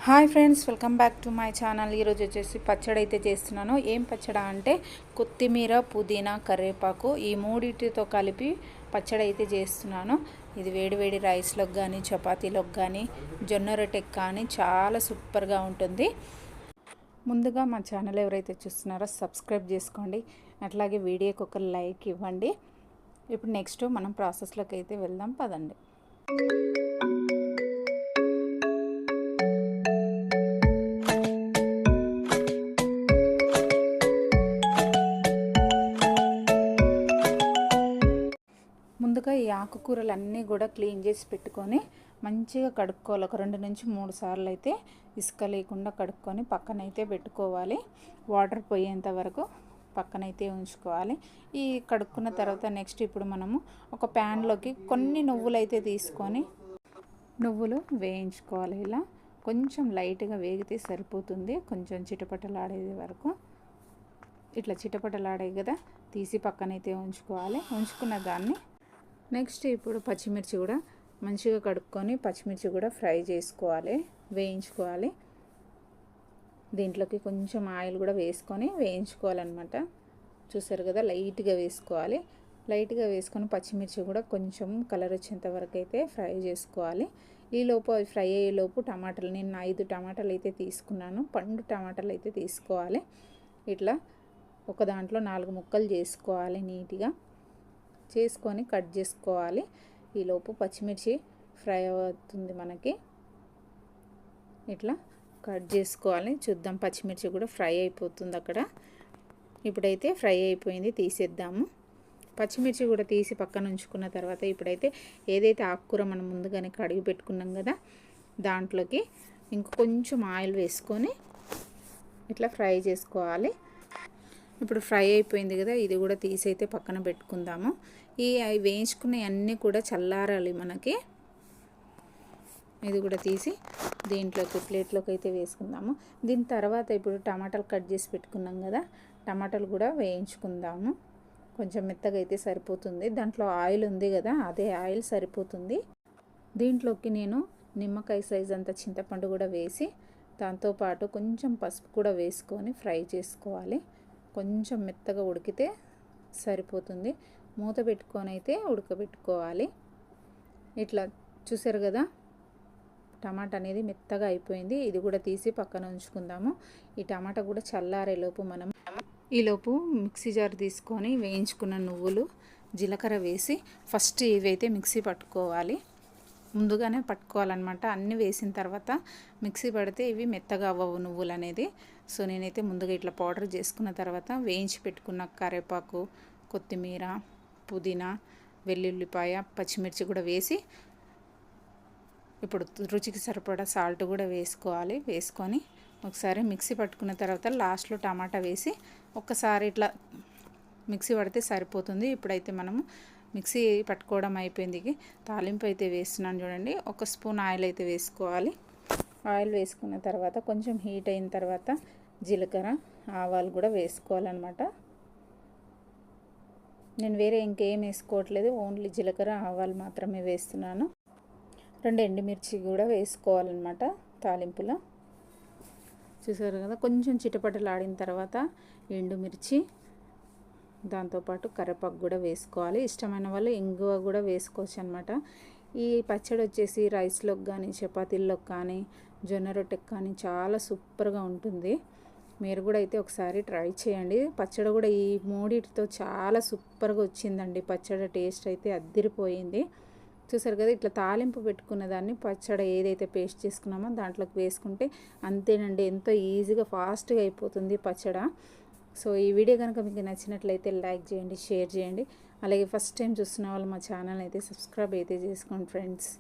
Hi friends, welcome back to my channel. ఈరోజు వచ్చేసి పచ్చడి అయితే చేస్తున్నాను. ఏం పచ్చడి అంటే కొత్తిమీర, పుదీనా, కరివేపాకు ఈ మూడింటితో కలిపి పచ్చడి అయితే చేస్తున్నాను. ఇది వేడి వేడి రైస్లోకి కానీ, చపాతీలోకి కానీ, జొన్న రొట్టెకి కానీ చాలా సూపర్గా ఉంటుంది. ముందుగా మా ఛానల్ ఎవరైతే చూస్తున్నారో సబ్స్క్రైబ్ చేసుకోండి, అట్లాగే వీడియోకి ఒక లైక్ ఇవ్వండి. ఇప్పుడు నెక్స్ట్ మనం ప్రాసెస్లోకి అయితే వెళ్దాం పదండి. ముందుగా ఈ ఆకుకూరలన్నీ కూడా క్లీన్ చేసి పెట్టుకొని మంచిగా కడుక్కోవాలి. ఒక 2 నుంచి 3 సార్లు అయితే ఇసుక లేకుండా కడుక్కొని పక్కనైతే పెట్టుకోవాలి. వాటర్ పోయేంత వరకు పక్కనైతే ఉంచుకోవాలి. ఈ కడుక్కున్న తర్వాత నెక్స్ట్ ఇప్పుడు మనము ఒక ప్యాన్లోకి కొన్ని నువ్వులు అయితే తీసుకొని నువ్వులు వేయించుకోవాలి. ఇలా కొంచెం లైట్గా వేగితే సరిపోతుంది. కొంచెం చిటపటలాడేది వరకు ఇట్లా చిటపటలాడే కదా తీసి పక్కనైతే ఉంచుకోవాలి. ఉంచుకున్న దాన్ని నెక్స్ట్ ఇప్పుడు పచ్చిమిర్చి కూడా మంచిగా కడుక్కొని పచ్చిమిర్చి కూడా ఫ్రై చేసుకోవాలి, వేయించుకోవాలి. దీంట్లోకి కొంచెం ఆయిల్ కూడా వేసుకొని వేయించుకోవాలన్నమాట. చూసారు కదా, లైట్గా వేసుకోవాలి. లైట్గా వేసుకొని పచ్చిమిర్చి కూడా కొంచెం కలర్ వచ్చేంత వరకు అయితే ఫ్రై చేసుకోవాలి. ఈలోపు అవి ఫ్రై అయ్యేలోపు టమాటాలు, నేను 5 టమాటాలు అయితే తీసుకున్నాను. పండు టమాటాలు అయితే తీసుకోవాలి. ఇట్లా ఒక దాంట్లో 4 ముక్కలు చేసుకోవాలి. నీట్గా చేసుకొని కట్ చేసుకోవాలి. ఈలోపు పచ్చిమిర్చి ఫ్రై అవుతుంది మనకి. ఇట్లా కట్ చేసుకోవాలి. చూద్దాం, పచ్చిమిర్చి కూడా ఫ్రై అయిపోతుంది అక్కడ. ఇప్పుడైతే ఫ్రై అయిపోయింది, తీసేద్దాము. పచ్చిమిర్చి కూడా తీసి పక్కన ఉంచుకున్న తర్వాత ఇప్పుడైతే ఏదైతే ఆకుకూర మనం ముందుగానే కడిగి పెట్టుకున్నాం కదా, దాంట్లోకి ఇంకొంచెం ఆయిల్ వేసుకొని ఇట్లా ఫ్రై చేసుకోవాలి. ఇప్పుడు ఫ్రై అయిపోయింది కదా, ఇది కూడా తీసి అయితే పక్కన పెట్టుకుందాము. అవి వేయించుకునే అన్నీ కూడా చల్లారాలి మనకి. ఇది కూడా తీసి దీంట్లోకి ప్లేట్లోకి అయితే వేసుకుందాము. దీని తర్వాత ఇప్పుడు టమాటాలు కట్ చేసి పెట్టుకున్నాం కదా, టమాటాలు కూడా వేయించుకుందాము. కొంచెం మెత్తగా అయితే సరిపోతుంది. దాంట్లో ఆయిల్ ఉంది కదా, అదే ఆయిల్ సరిపోతుంది. దీంట్లోకి నేను నిమ్మకాయ సైజ్ అంత చింతపండు కూడా వేసి దాంతోపాటు కొంచెం పసుపు కూడా వేసుకొని ఫ్రై చేసుకోవాలి. కొంచెం మెత్తగా ఉడికితే సరిపోతుంది. మూత పెట్టుకొని అయితే ఉడకబెట్టుకోవాలి. ఇట్లా చూసారు కదా, టమాటా అనేది మెత్తగా అయిపోయింది. ఇది కూడా తీసి పక్కన ఉంచుకుందాము. ఈ టమాటా కూడా చల్లారేలోపు మనం ఈలోపు మిక్సీ జార్ తీసుకొని వేయించుకున్న నువ్వులు, జీలకర్ర వేసి ఫస్ట్ ఇవైతే మిక్సీ పట్టుకోవాలి. ముందుగానే పట్టుకోవాలన్నమాట. అన్నీ వేసిన తర్వాత మిక్సీ పడితే ఇవి మెత్తగా అవ్వవు నువ్వులు అనేది. సో నేనైతే ముందుగా ఇట్లా పౌడర్ చేసుకున్న తర్వాత వేయించి పెట్టుకున్న కరివేపాకు, కొత్తిమీర, పుదీనా, వెల్లుల్లిపాయ, పచ్చిమిర్చి కూడా వేసి ఇప్పుడు రుచికి సరిపడా సాల్ట్ కూడా వేసుకోవాలి. వేసుకొని ఒకసారి మిక్సీ పట్టుకున్న తర్వాత లాస్ట్లో టమాటా వేసి ఒక్కసారి ఇట్లా మిక్సీ పడితే సరిపోతుంది. ఇప్పుడైతే మనము మిక్సీ పట్టుకోవడం అయిపోయింది. తాలింపు అయితే వేస్తున్నాను చూడండి. 1 స్పూన్ ఆయిల్ అయితే వేసుకోవాలి. ఆయిల్ వేసుకున్న తర్వాత కొంచెం హీట్ అయిన తర్వాత జీలకర్ర, ఆవాలు కూడా వేసుకోవాలన్నమాట. నేను వేరే ఇంకేం వేసుకోవట్లేదు, ఓన్లీ జీలకర్ర, ఆవాలు మాత్రమే వేస్తున్నాను. 2 ఎండుమిర్చి కూడా వేసుకోవాలన్నమాట తాలింపులో. చూసారు కదా, కొంచెం చిటపటలాడిన తర్వాత ఎండుమిర్చి, దాంతోపాటు కరివేపాకు కూడా వేసుకోవాలి. ఇష్టమైన వాళ్ళు ఇంగువ కూడా వేసుకోవచ్చు అనమాట. ఈ పచ్చడి వచ్చేసి రైస్లోకి కానీ, చపాతీల్లోకి కానీ, జొన్న రొట్టెకి కానీ చాలా సూపర్గా ఉంటుంది. మీరు కూడా అయితే ఒకసారి ట్రై చేయండి. పచ్చడి కూడా ఈ మూడిటితో చాలా సూపర్గా వచ్చిందండి. పచ్చడి టేస్ట్ అయితే అద్దిరిపోయింది. చూసారు కదా, ఇట్లా తాలింపు పెట్టుకున్న దాన్ని పచ్చడి ఏదైతే పేస్ట్ చేసుకున్నామో దాంట్లోకి వేసుకుంటే అంతేనండి, ఎంతో ఈజీగా ఫాస్ట్గా అయిపోతుంది పచ్చడి. సో ఈ వీడియో కనుక మీకు నచ్చినట్లయితే లైక్ చేయండి, షేర్ చేయండి. అలాగే ఫస్ట్ టైం చూస్తున్న వాళ్ళు మా ఛానల్ అయితే సబ్స్క్రైబ్ అయితే చేసుకోండి ఫ్రెండ్స్.